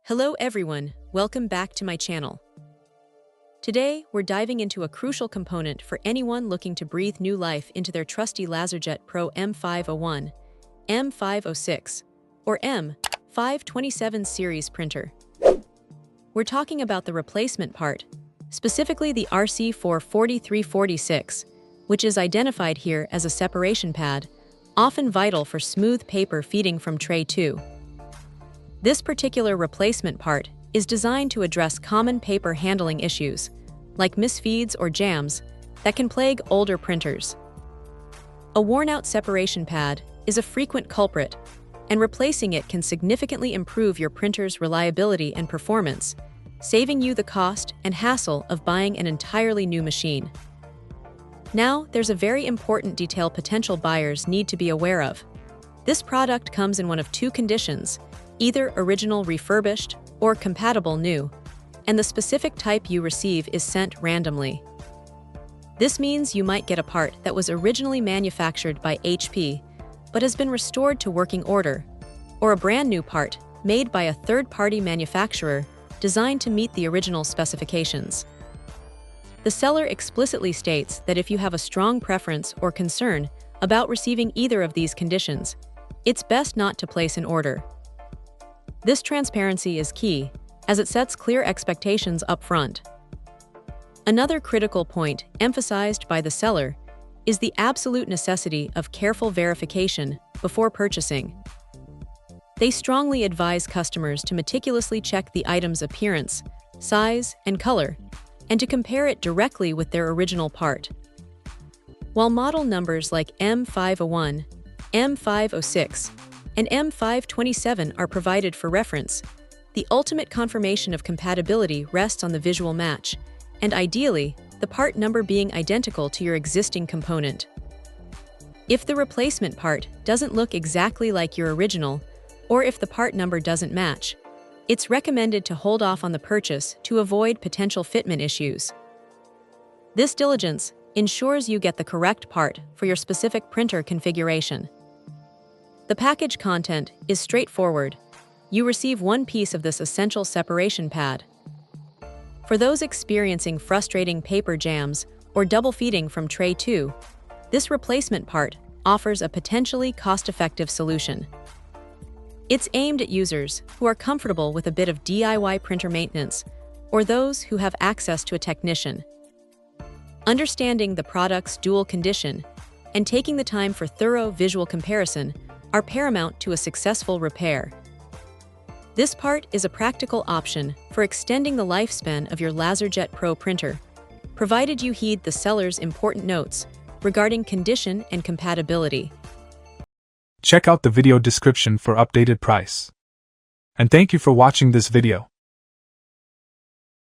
Hello everyone, welcome back to my channel. Today, we're diving into a crucial component for anyone looking to breathe new life into their trusty Laserjet Pro M501 M506 or M527 series printer. We're talking about the replacement part, specifically the RC4-4346, which is identified here as a separation pad, often vital for smooth paper feeding from tray 2. This particular replacement part is designed to address common paper handling issues, like misfeeds or jams, that can plague older printers. A worn-out separation pad is a frequent culprit, and replacing it can significantly improve your printer's reliability and performance, saving you the cost and hassle of buying an entirely new machine. Now, there's a very important detail potential buyers need to be aware of. This product comes in one of two conditions: either original refurbished or compatible new, and the specific type you receive is sent randomly. This means you might get a part that was originally manufactured by HP but has been restored to working order, or a brand new part made by a third-party manufacturer designed to meet the original specifications. The seller explicitly states that if you have a strong preference or concern about receiving either of these conditions, it's best not to place an order. This transparency is key, as it sets clear expectations up front. Another critical point emphasized by the seller is the absolute necessity of careful verification before purchasing. They strongly advise customers to meticulously check the item's appearance, size, and color, and to compare it directly with their original part. While model numbers like M501, M506, and M527 are provided for reference, the ultimate confirmation of compatibility rests on the visual match, and ideally, the part number being identical to your existing component. If the replacement part doesn't look exactly like your original, or if the part number doesn't match, it's recommended to hold off on the purchase to avoid potential fitment issues. This diligence ensures you get the correct part for your specific printer configuration. The package content is straightforward. You receive one piece of this essential separation pad. For those experiencing frustrating paper jams or double feeding from tray 2, this replacement part offers a potentially cost-effective solution. It's aimed at users who are comfortable with a bit of DIY printer maintenance or those who have access to a technician. Understanding the product's dual condition and taking the time for thorough visual comparison are paramount to a successful repair. This part is a practical option for extending the lifespan of your Laserjet Pro printer, provided you heed the seller's important notes regarding condition and compatibility. Check out the video description for updated price. And thank you for watching this video.